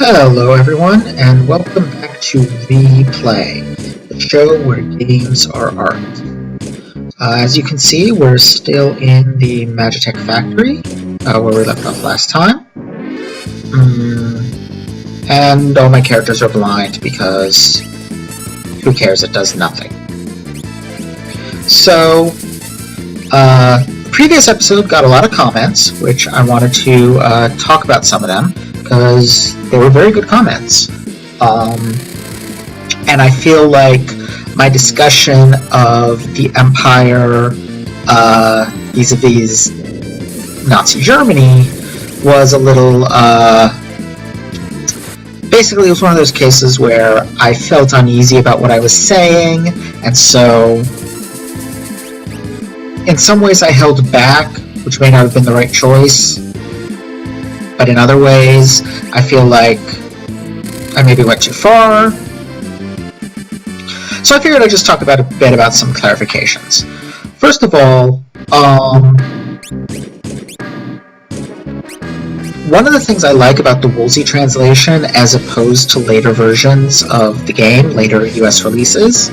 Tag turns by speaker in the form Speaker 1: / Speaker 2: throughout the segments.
Speaker 1: Hello everyone, and welcome back to Replay, the show where games are art. As you can see, we're still in the Magitech factory, where we left off last time. And all my characters are blind because who cares, it does nothing. So, previous episode got a lot of comments, which I wanted to talk about some of them, because they were very good comments. And I feel like my discussion of the Empire vis-a-vis Nazi Germany was a little... basically, it was one of those cases where I felt uneasy about what I was saying, and so in some ways I held back, which may not have been the right choice. But in other ways, I feel like I maybe went too far. So I figured I'd just talk about a bit about some clarifications. First of all, one of the things I like about the Woolsey translation, as opposed to later versions of the game, later US releases,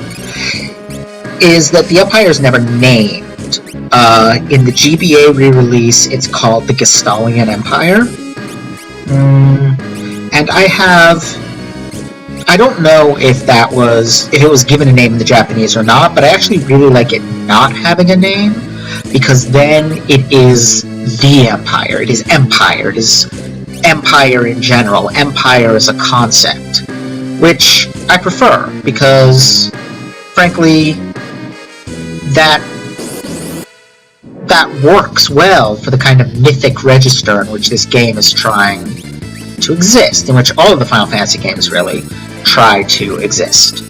Speaker 1: is that the Empire is never named. In the GBA re-release, it's called the Gestalian Empire. And I don't know if it was given a name in the Japanese or not, but I actually really like it not having a name, because then it is the Empire. It is Empire. It is Empire in general. Empire is a concept, which I prefer, because, frankly, that works well for the kind of mythic register in which this game is trying to exist, in which all of the Final Fantasy games really try to exist.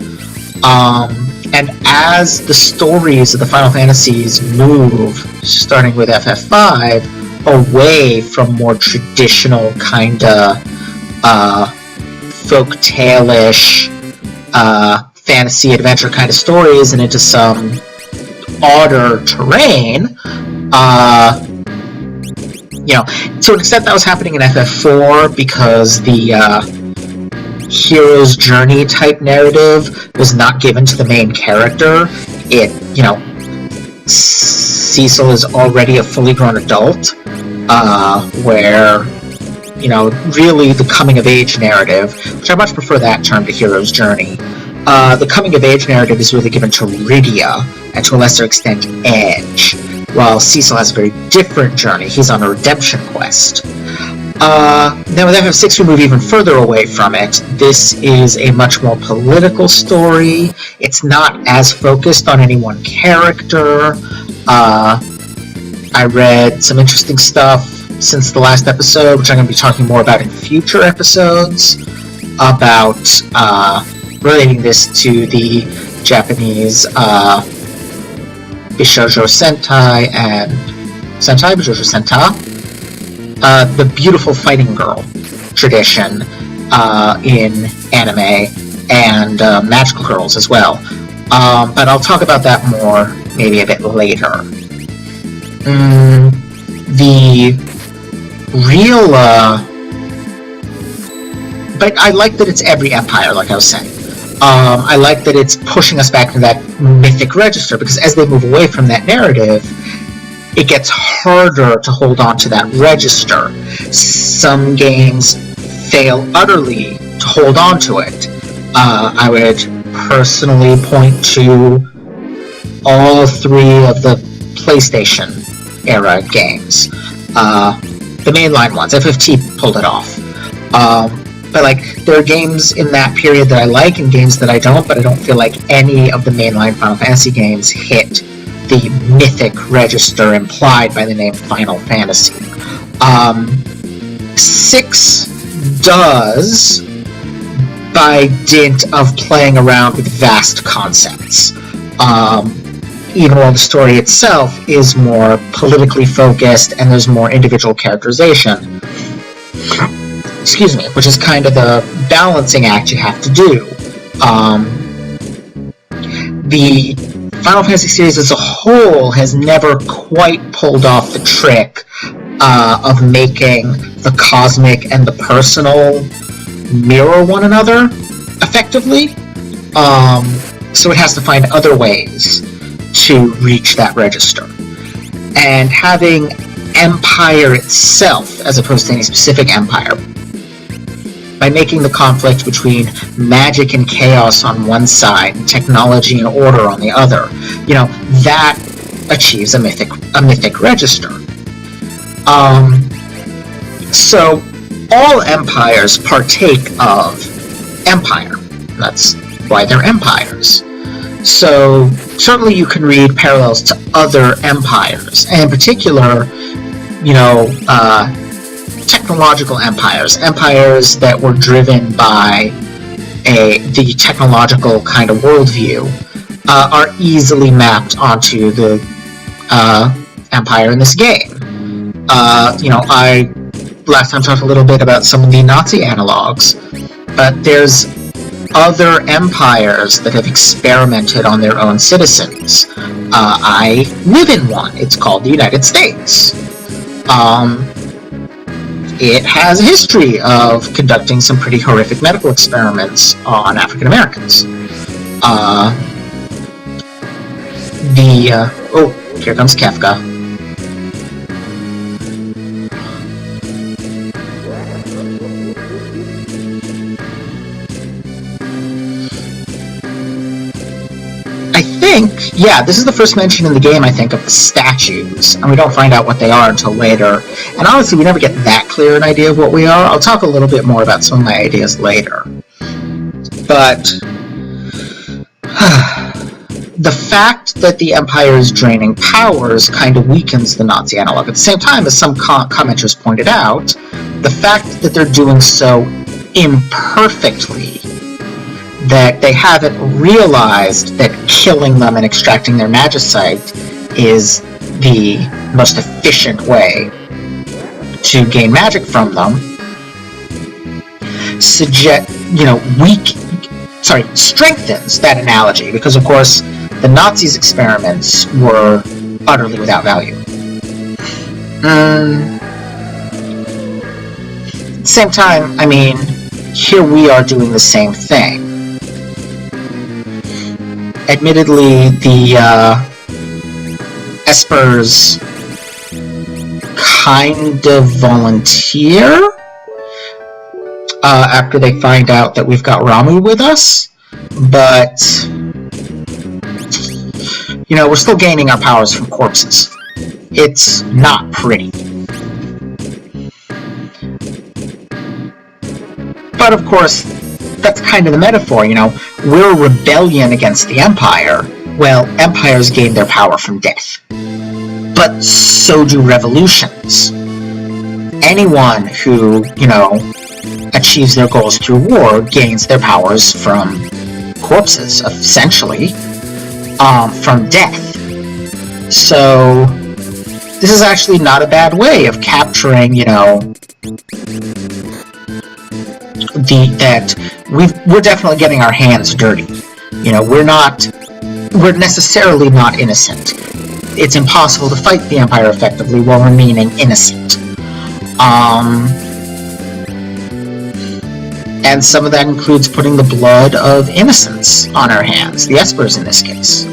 Speaker 1: And as the stories of the Final Fantasies move, starting with FF5, away from more traditional kinda folk-tale-ish fantasy adventure kind of stories and into some odder terrain, to an extent that was happening in FF4 because the hero's journey type narrative was not given to the main character. Cecil is already a fully grown adult, where, really the coming-of-age narrative, which I much prefer that term to hero's journey, the coming-of-age narrative is really given to Rydia, and to a lesser extent, Edge, while Cecil has a very different journey. He's on a redemption quest. Now with FF6 we move even further away from it. This is a much more political story. It's not as focused on any one character. I read some interesting stuff since the last episode, which I'm going to be talking more about in future episodes, about relating this to the Japanese Bishoujo Sentai and Bishoujo Sentai, the beautiful fighting girl tradition in anime, and magical girls as well. But I'll talk about that more maybe a bit later. But I like that it's every empire, like I was saying. I like that it's pushing us back to that mythic register, because as they move away from that narrative, it gets harder to hold on to that register. Some games fail utterly to hold on to it. I would personally point to all three of the PlayStation era games. The mainline ones. FFT pulled it off. But there are games in that period that I like and games that I don't, but I don't feel like any of the mainline Final Fantasy games hit the mythic register implied by the name Final Fantasy. 6 does, by dint of playing around with vast concepts. Even while the story itself is more politically focused and there's more individual characterization. Excuse me, which is kind of the balancing act you have to do. The Final Fantasy series as a whole has never quite pulled off the trick of making the cosmic and the personal mirror one another effectively. So it has to find other ways to reach that register. And having empire itself, as opposed to any specific empire, by making the conflict between magic and chaos on one side, and technology and order on the other, that achieves a mythic register. So all empires partake of empire. That's why they're empires. So certainly you can read parallels to other empires, and in particular, technological empires that were driven by the technological kind of worldview, are easily mapped onto the empire in this game. I last time talked a little bit about some of the Nazi analogs, but there's other empires that have experimented on their own citizens. I live in one. It's called the United States. It has a history of conducting some pretty horrific medical experiments on African Americans. Here comes Kefka. This is the first mention in the game, I think, of the statues, and we don't find out what they are until later. And honestly, we never get that clear an idea of what we are. I'll talk a little bit more about some of my ideas later. But the fact that the Empire is draining powers kind of weakens the Nazi analog. At the same time, as some commenters pointed out, the fact that they're doing so imperfectly, that they haven't realized that killing them and extracting their magicite is the most efficient way to gain magic from them, strengthens that analogy, because of course the Nazis' experiments were utterly without value. At the same time, here we are doing the same thing. Admittedly, the Espers kind of volunteer after they find out that we've got Ramu with us, but we're still gaining our powers from corpses. It's not pretty. But of course, that's kind of the metaphor, we're a rebellion against the Empire. Well, empires gain their power from death. But so do revolutions. Anyone who, achieves their goals through war gains their powers from corpses, essentially, from death. So, this is actually not a bad way of capturing, that we're definitely getting our hands dirty. We're necessarily not innocent. It's impossible to fight the Empire effectively while remaining innocent. And some of that includes putting the blood of innocents on our hands, the Espers in this case.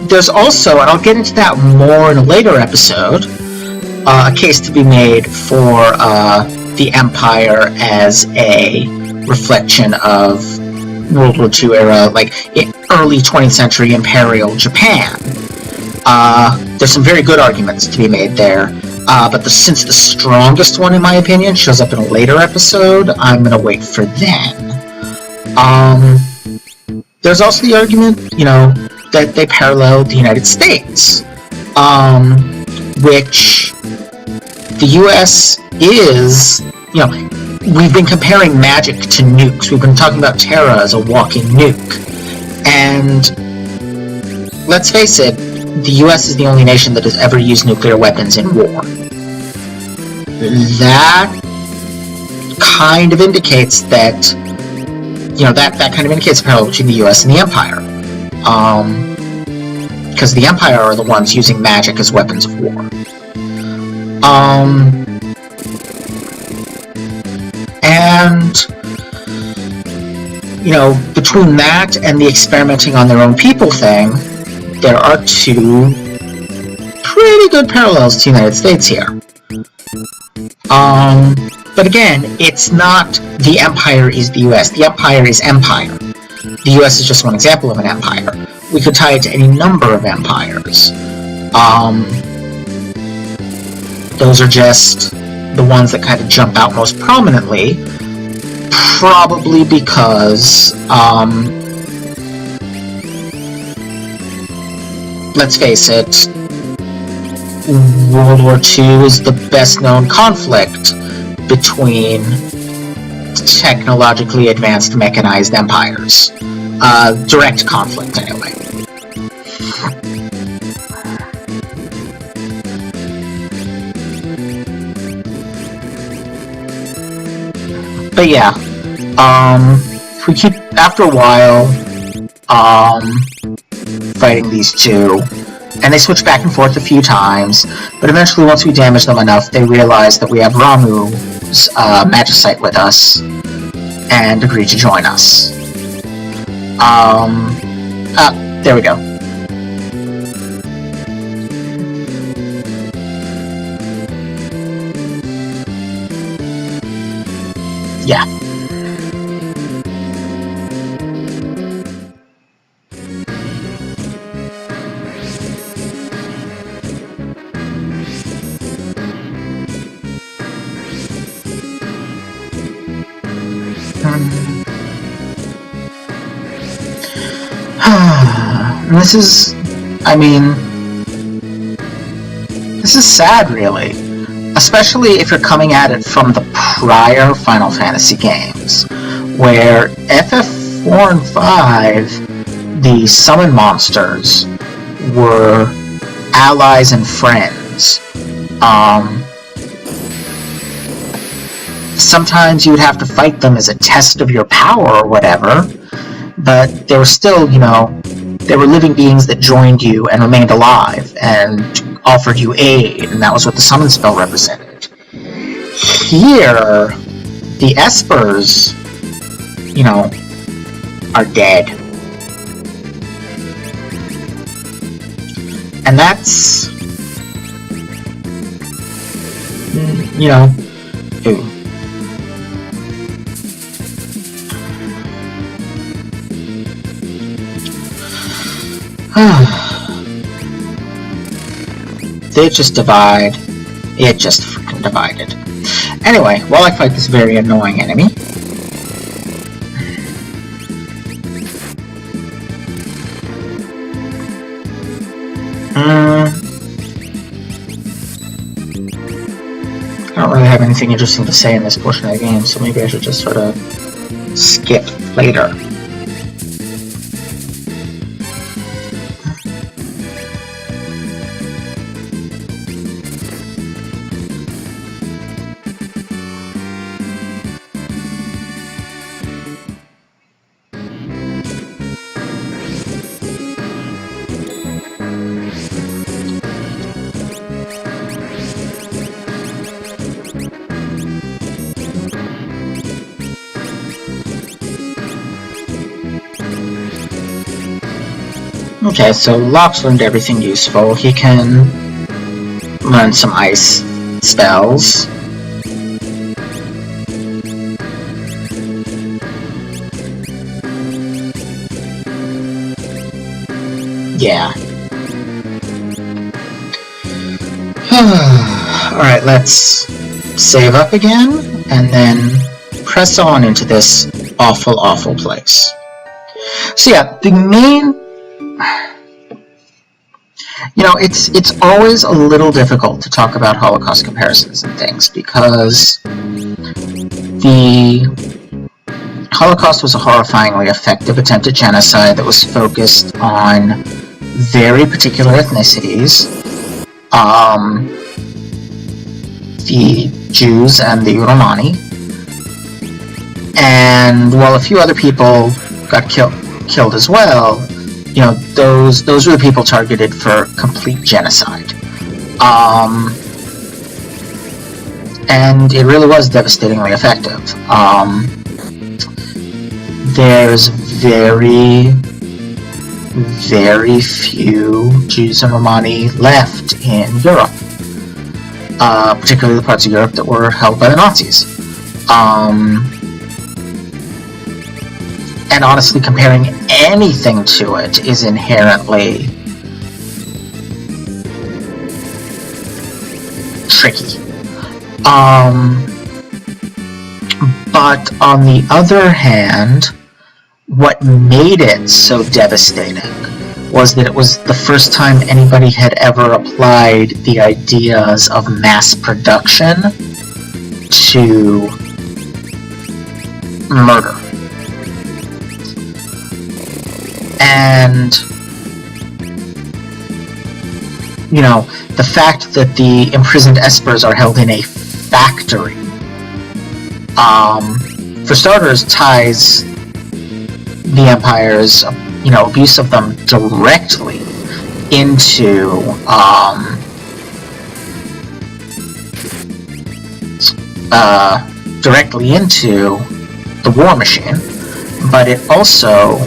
Speaker 1: There's also, and I'll get into that more in a later episode, a case to be made for the Empire as a reflection of World War II era, like early 20th century Imperial Japan. There's some very good arguments to be made there, but since the strongest one, in my opinion, shows up in a later episode, I'm going to wait for then. There's also the argument, that they parallel the United States, which the U.S. is, we've been comparing magic to nukes. We've been talking about Terra as a walking nuke. And let's face it, the U.S. is the only nation that has ever used nuclear weapons in war. That kind of indicates that, that kind of indicates a parallel between the U.S. and the Empire. Because the Empire are the ones using magic as weapons of war. And, you know, between that and the experimenting on their own people thing, there are two pretty good parallels to the United States here. But again, it's not the empire is the US. The empire is empire. The US is just one example of an empire. We could tie it to any number of empires. Those are just the ones that kind of jump out most prominently, probably because, let's face it, World War II is the best known conflict between technologically advanced mechanized empires. Direct conflict, anyway. But yeah, if we keep, after a while, fighting these two, and they switch back and forth a few times, but eventually once we damage them enough, they realize that we have Ramuh's magicite with us, and agree to join us. There we go. Yeah. This is, I mean, this is sad, really. Especially if you're coming at it from the prior Final Fantasy games, where FF4 and 5, the summon monsters, were allies and friends. Sometimes you would have to fight them as a test of your power or whatever, but they were still, you know, they were living beings that joined you and remained alive and offered you aid, and that was what the summon spell represented. Here, the Espers, you know, are dead. And that's, you know, ooh. They just divide. It just freaking divided. Anyway, while I fight this very annoying enemy, I don't really have anything interesting to say in this portion of the game, so maybe I should just sort of skip later. Okay, so Locke's learned everything useful. He can learn some ice spells. Yeah. Alright, let's save up again, and then press on into this awful, awful place. So yeah, the main... You know, it's always a little difficult to talk about Holocaust comparisons and things, because the Holocaust was a horrifyingly effective attempt at genocide that was focused on very particular ethnicities, the Jews and the Romani, and while a few other people got killed as well, you know, those were the people targeted for complete genocide. And it really was devastatingly effective. There's very, very few Jews and Romani left in Europe, particularly the parts of Europe that were held by the Nazis. And honestly, comparing anything to it is inherently tricky. But on the other hand, what made it so devastating was that it was the first time anybody had ever applied the ideas of mass production to murder. And, you know, the fact that the imprisoned espers are held in a factory, for starters, ties the Empire's, abuse of them directly into, the war machine, but it also,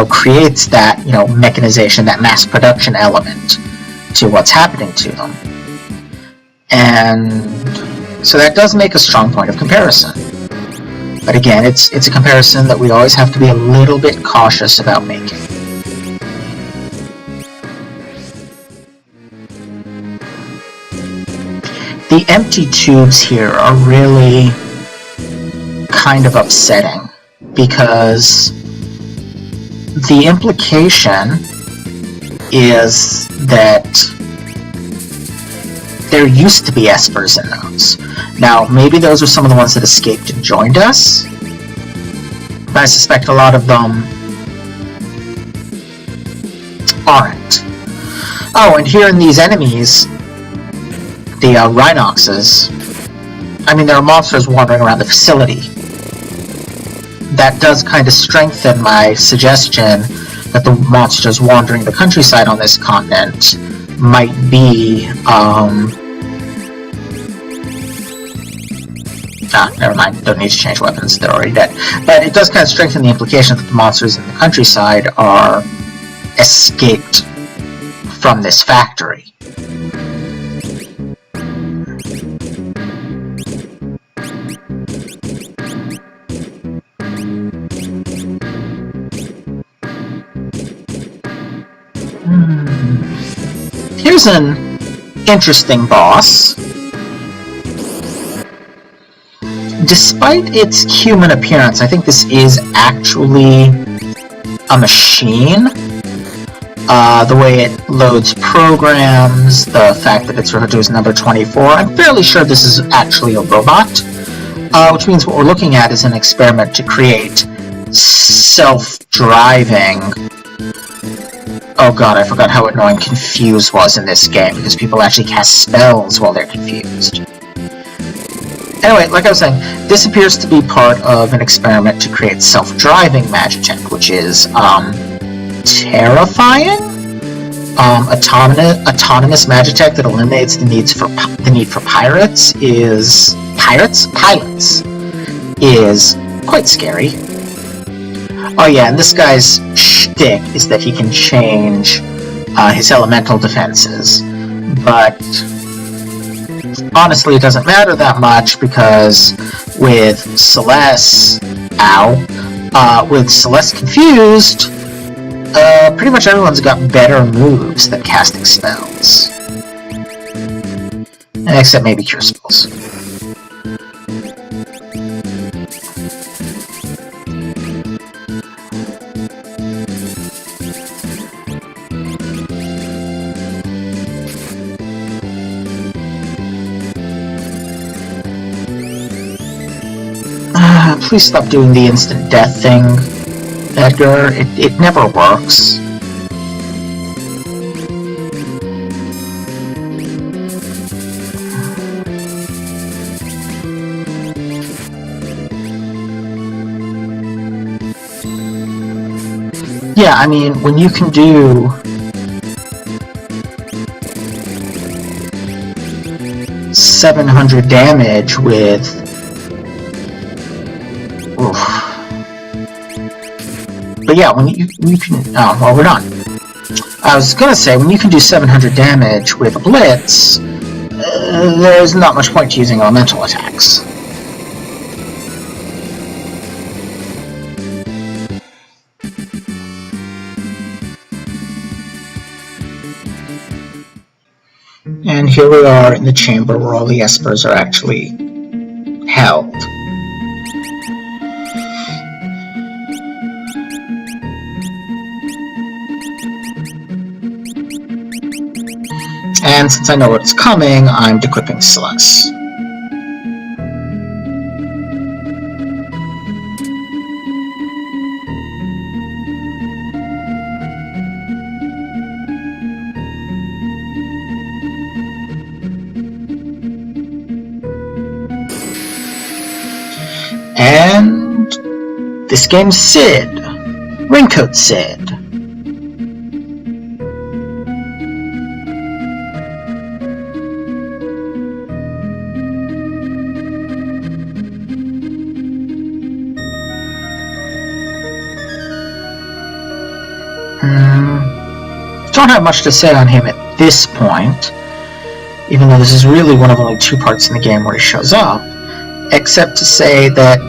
Speaker 1: creates that, mechanization, that mass production element to what's happening to them. And so that does make a strong point of comparison. But again, it's a comparison that we always have to be a little bit cautious about making. The empty tubes here are really kind of upsetting, because the implication is that there used to be espers in those. Now, maybe those are some of the ones that escaped and joined us, but I suspect a lot of them aren't. Oh, and here in these enemies, the Rhinoxes, there are monsters wandering around the facility. That does kind of strengthen my suggestion that the monsters wandering the countryside on this continent might be, never mind, don't need to change weapons, they're already dead. But it does kind of strengthen the implication that the monsters in the countryside are escaped from this factory. Here's an interesting boss. Despite its human appearance, I think this is actually a machine. The way it loads programs, the fact that it's referred to as number 24, I'm fairly sure this is actually a robot, which means what we're looking at is an experiment to create self-driving. Oh god, I forgot how annoying confuse was in this game, because people actually cast spells while they're confused. Anyway, like I was saying, this appears to be part of an experiment to create self-driving Magitech, which is, terrifying? Autonomous Magitech that eliminates the need for pilots is quite scary. Oh yeah, and this guy's shtick is that he can change his elemental defenses, but honestly it doesn't matter that much, because with Celeste confused, pretty much everyone's got better moves than casting spells. Except maybe cure spells. Please stop doing the instant death thing, Edgar. It never works. Yeah, when you can do 700 damage with... Oof. But yeah, when you can... Oh, well, we're done. I was gonna say, when you can do 700 damage with a Blitz, there's not much point to using elemental attacks. And here we are in the chamber where all the espers are actually held. And since I know what's coming, I'm equipping Celeste. And this game's Sid. Raincoat Sid. Don't have much to say on him at this point, even though this is really one of only 2 parts in the game where he shows up, except to say that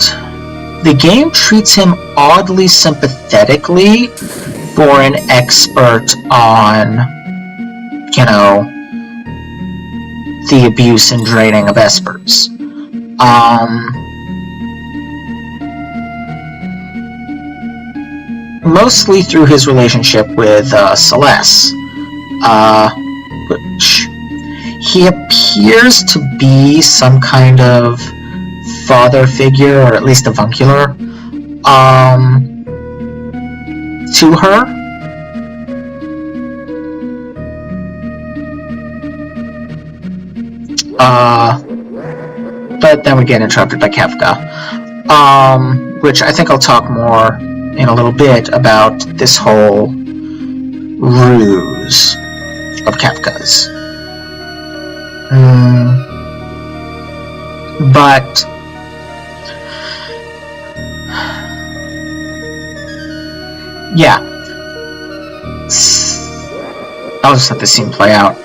Speaker 1: the game treats him oddly sympathetically for an expert on, you know, the abuse and draining of espers. Mostly through his relationship with Celeste, which he appears to be some kind of father figure, or at least avuncular, to her. But then we get interrupted by Kefka, which I think I'll talk more in a little bit about this whole ruse of Kefka's. But yeah, I'll just let the scene play out.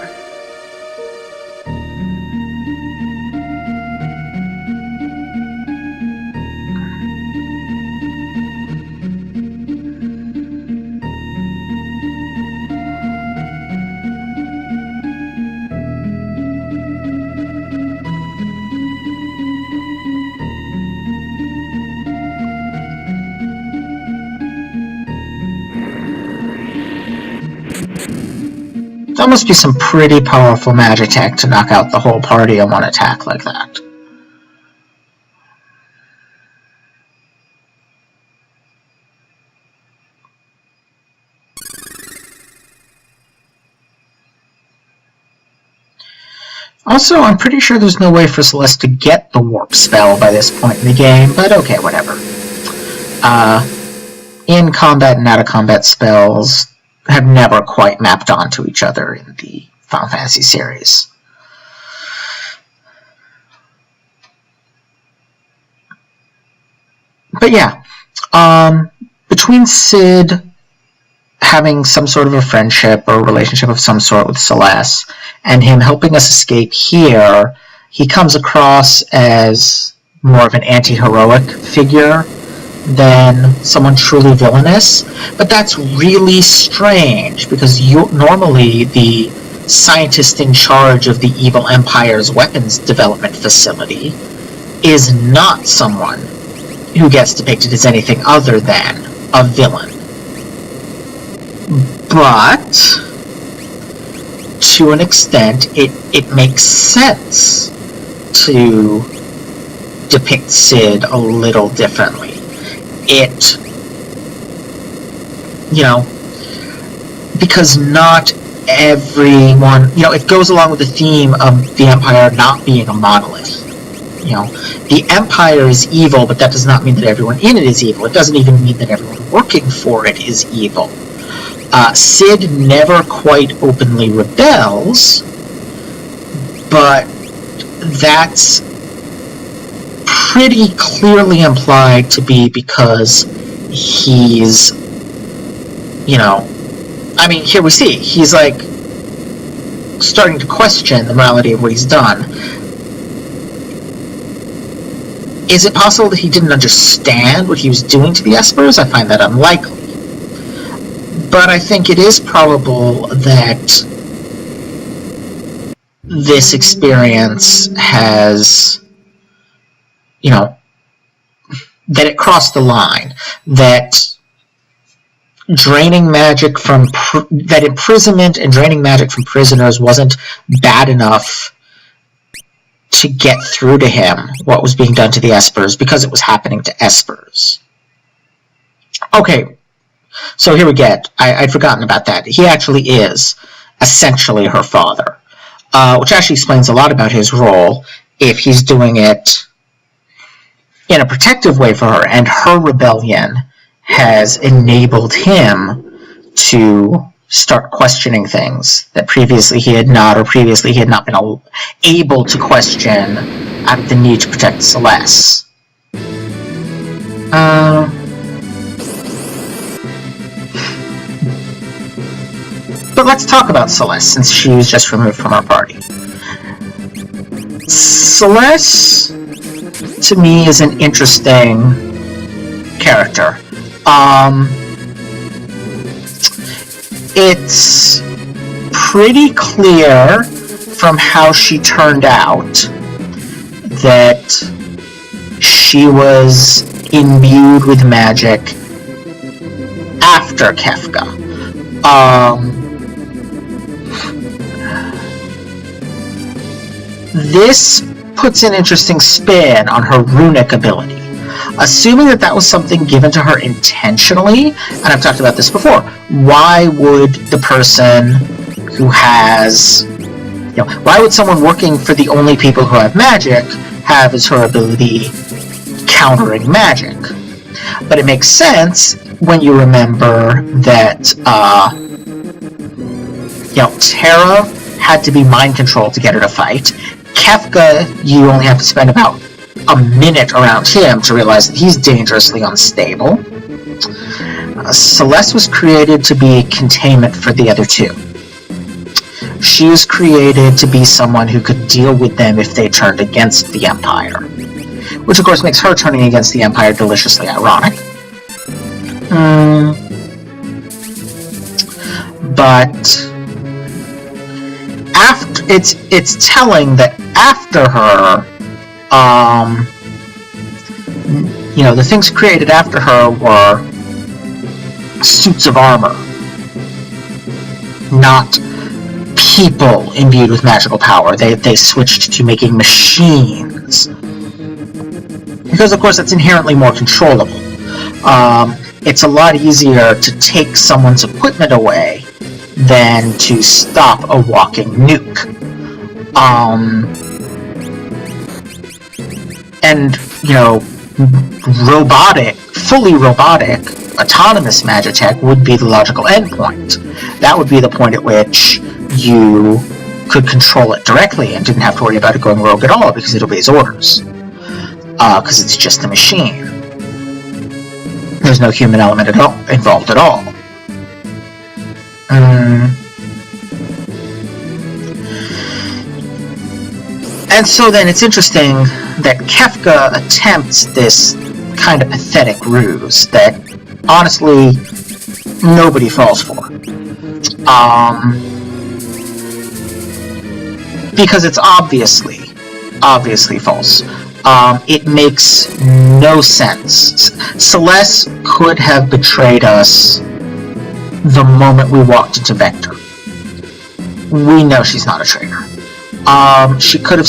Speaker 1: That must be some pretty powerful Magitech to knock out the whole party in one attack like that. Also, I'm pretty sure there's no way for Celeste to get the warp spell by this point in the game, but okay, whatever. In combat and out of combat spells have never quite mapped onto each other in the Final Fantasy series. But yeah, between Sid having some sort of a friendship or a relationship of some sort with Celeste, and him helping us escape here, he comes across as more of an anti-heroic figure than someone truly villainous. But that's really strange, because normally the scientist in charge of the evil empire's weapons development facility is not someone who gets depicted as anything other than a villain. But to an extent, it makes sense to depict Sid a little differently. It, you know, because not everyone, you know, it goes along with the theme of the Empire not being a monolith. You know, the Empire is evil, but that does not mean that everyone in it is evil. It doesn't even mean that everyone working for it is evil. Sid never quite openly rebels, but that's pretty clearly implied to be because he's, I mean, here we see, he's like starting to question the morality of what he's done. Is it possible that he didn't understand what he was doing to the Espers? I find that unlikely. But I think it is probable that this experience has, that it crossed the line, that that imprisonment and draining magic from prisoners wasn't bad enough to get through to him what was being done to the Espers because it was happening to Espers. Okay, so here we get, I'd forgotten about that. He actually is essentially her father, which actually explains a lot about his role if he's doing it in a protective way for her, and her rebellion has enabled him to start questioning things that previously he had not, or previously he had not been able to question out of the need to protect Celeste. But let's talk about Celeste, since she was just removed from our party. Celeste, to me, is an interesting character. It's pretty clear from how she turned out that she was imbued with magic after Kefka. This puts an interesting spin on her runic ability. Assuming that that was something given to her intentionally, and I've talked about this before, why would the person who has, why would someone working for the only people who have magic have as her ability countering magic? But it makes sense when you remember that, Terra had to be mind controlled to get her to fight. Kefka, you only have to spend about a minute around him to realize that he's dangerously unstable. Celeste was created to be containment for the other two. She was created to be someone who could deal with them if they turned against the Empire. Which of course makes her turning against the Empire deliciously ironic. But it's telling that after her, the things created after her were suits of armor, not people imbued with magical power. They switched to making machines. Because, of course, that's inherently more controllable. It's a lot easier to take someone's equipment away than to stop a walking nuke. And, fully robotic, autonomous Magitech would be the logical endpoint. That would be the point at which you could control it directly and didn't have to worry about it going rogue at all because it obeys orders. Because it's just a machine. There's no human element involved at all. And so then it's interesting that Kefka attempts this kind of pathetic ruse that, honestly, nobody falls for. Because it's obviously false. It makes no sense. Celeste could have betrayed us the moment we walked into Vector. We know she's not a traitor. She could have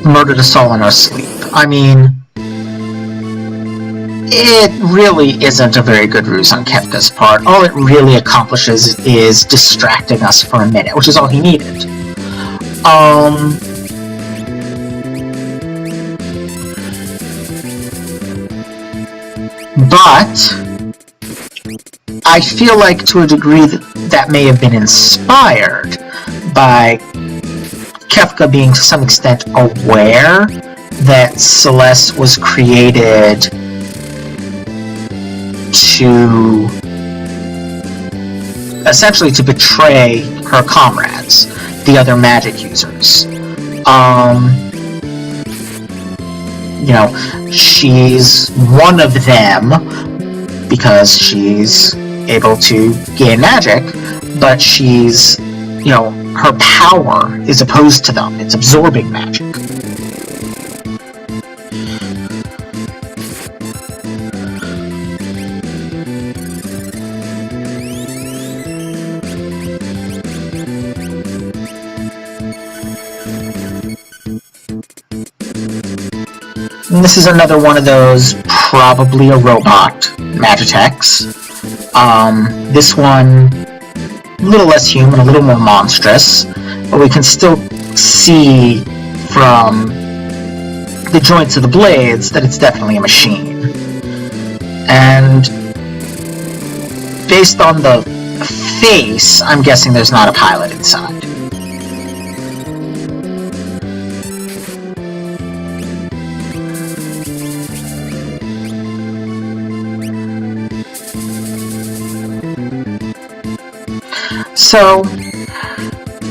Speaker 1: murdered us all in our sleep. I mean, it really isn't a very good ruse on Kefka's part. All it really accomplishes is distracting us for a minute, which is all he needed. But I feel like to a degree that may have been inspired by Kefka being to some extent aware that Celeste was created to essentially to betray her comrades, the other magic users. She's one of them because she's able to gain magic, but she's, her power is opposed to them. It's absorbing magic. And this is another one of those, probably a robot Magitex. This one, a little less human, a little more monstrous, but we can still see from the joints of the blades that it's definitely a machine. And based on the face, I'm guessing there's not a pilot inside. So,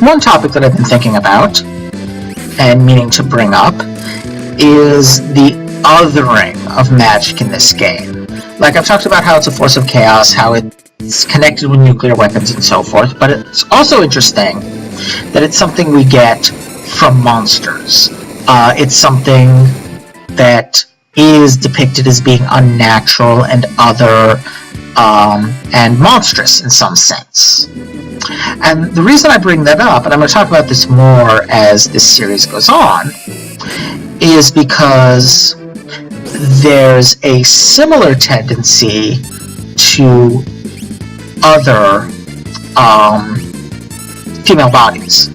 Speaker 1: one topic that I've been thinking about, and meaning to bring up, is the othering of magic in this game. Like, I've talked about how it's a force of chaos, how it's connected with nuclear weapons and so forth, but it's also interesting that it's something we get from monsters. It's something that is depicted as being unnatural and other, and monstrous in some sense. And the reason I bring that up, and I'm going to talk about this more as this series goes on, is because there's a similar tendency to other female bodies.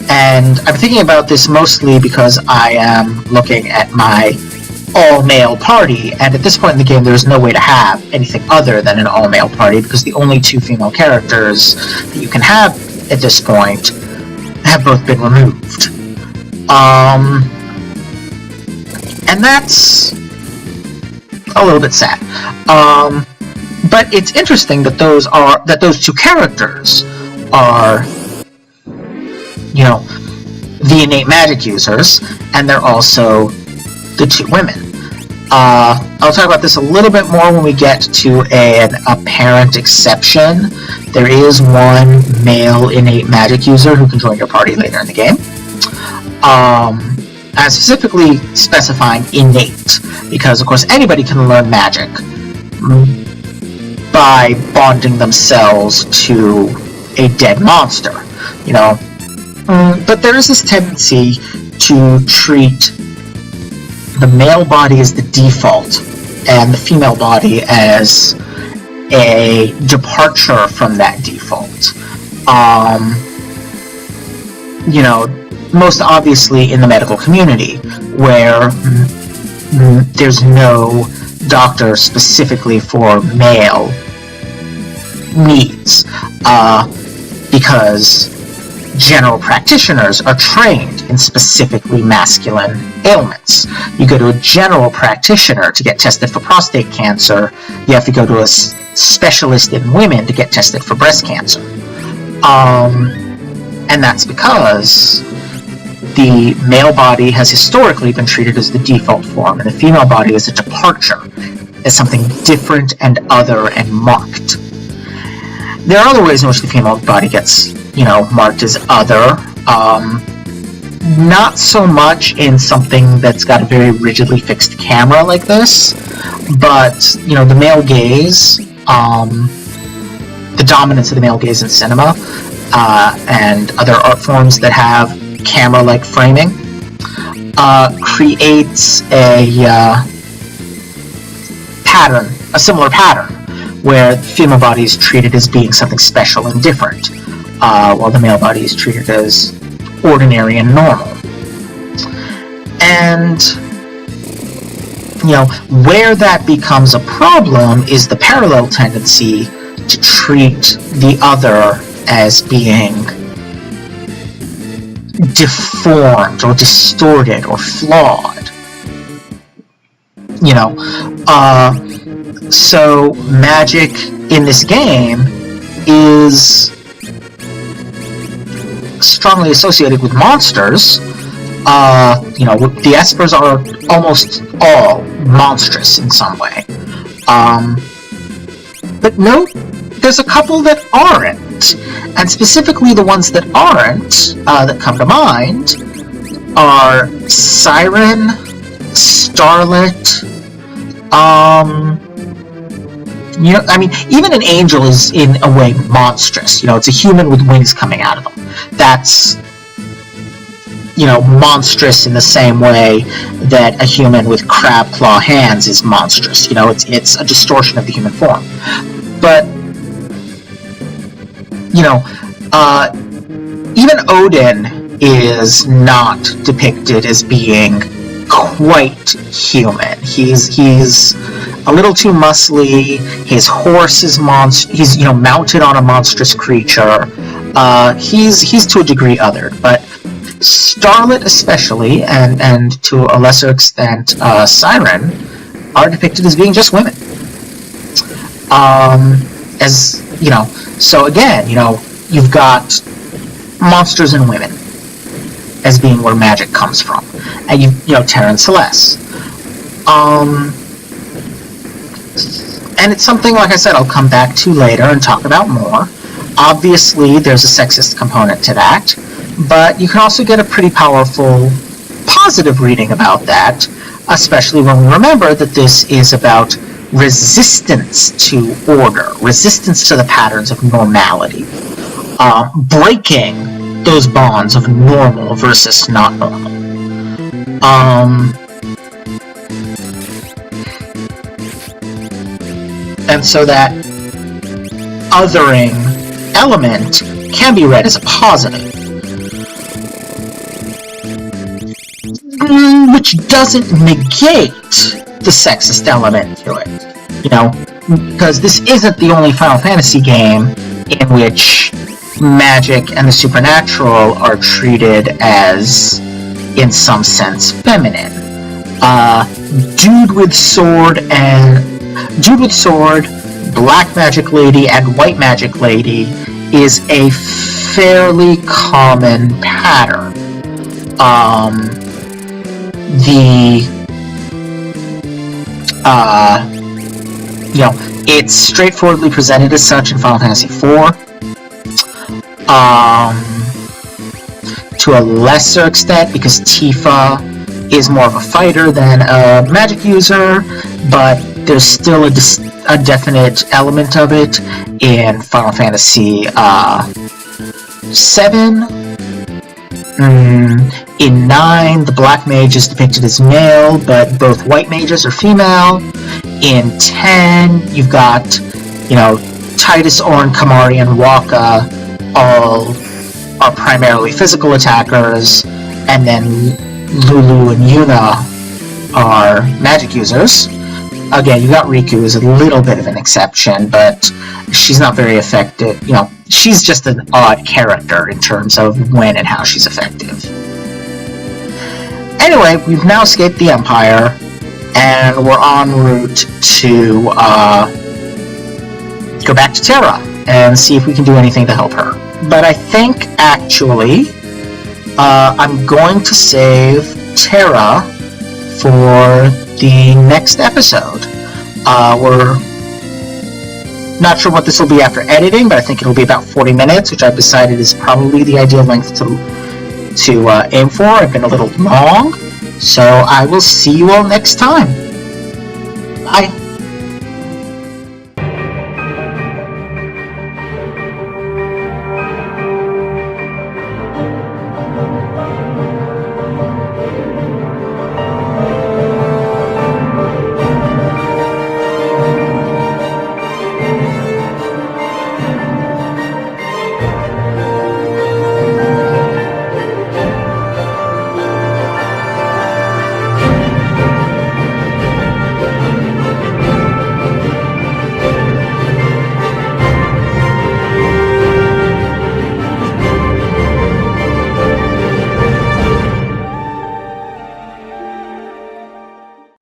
Speaker 1: And I'm thinking about this mostly because I am looking at my all-male party, and at this point in the game there's no way to have anything other than an all-male party because the only two female characters that you can have at this point have both been removed. And that's a little bit sad. But it's interesting that those two characters are, the innate magic users, and they're also the two women. I'll talk about this a little bit more when we get to an apparent exception. There is one male innate magic user who can join your party later in the game. I'm specifically specifying innate, because of course anybody can learn magic by bonding themselves to a dead monster, But there is this tendency to treat the male body as the default and the female body as a departure from that default. Most obviously in the medical community, where there's no doctor specifically for male needs, because general practitioners are trained in specifically masculine ailments. You go to a general practitioner to get tested for prostate cancer, you have to go to a specialist in women to get tested for breast cancer. And that's because the male body has historically been treated as the default form, and the female body as a departure, as something different and other and marked. There are other ways in which the female body gets, marked as other. Not so much in something that's got a very rigidly fixed camera like this, but, the male gaze, the dominance of the male gaze in cinema, and other art forms that have camera-like framing, creates a similar pattern, where the female body is treated as being something special and different, while the male body is treated as ordinary and normal. And, where that becomes a problem is the parallel tendency to treat the other as being deformed or distorted or flawed. You know, so magic in this game is strongly associated with monsters. You know, the espers are almost all monstrous in some way. But note, there's a couple that aren't. And specifically the ones that aren't, that come to mind, are Siren, Starlet, you know, I mean, even an angel is in a way monstrous. You know, it's a human with wings coming out of them. That's, you know, monstrous in the same way that a human with crab claw hands is monstrous. You know, it's a distortion of the human form. But, you know, even Odin is not depicted as being quite human. He's a little too muscly. His horse is he's, you know, mounted on a monstrous creature. He's to a degree othered, but Starlet especially, and to a lesser extent Siren, are depicted as being just women. As you know, so again, you know, you've got monsters and women as being where magic comes from, and you know, Terra and Celeste. And it's something, like I said, I'll come back to later and talk about more. Obviously, there's a sexist component to that, but you can also get a pretty powerful positive reading about that, especially when we remember that this is about resistance to order, resistance to the patterns of normality, breaking those bonds of normal versus not normal. And so that othering element can be read as a positive. Which doesn't negate the sexist element to it. You know, because this isn't the only Final Fantasy game in which magic and the supernatural are treated as, in some sense, feminine. Dude with sword, black magic lady, and white magic lady is a fairly common pattern. You know, it's straightforwardly presented as such in Final Fantasy IV. To a lesser extent, because Tifa is more of a fighter than a magic user, but there's still a definite element of it in Final Fantasy VII. In 9, the black mage is depicted as male, but both white mages are female. In 10, you've got, you know, Titus, Ornn, Kamari, and Waka all are primarily physical attackers, and then Lulu and Yuna are magic users. Again, you got Riku as a little bit of an exception, but she's not very effective. You know, she's just an odd character in terms of when and how she's effective. Anyway, we've now escaped the Empire, and we're en route to go back to Terra and see if we can do anything to help her. But I think, actually, I'm going to save Terra for the next episode. We're not sure what this will be after editing, but I think it'll be about 40 minutes, which I've decided is probably the ideal length to aim for. I've been a little long, so I will see you all next time. Bye.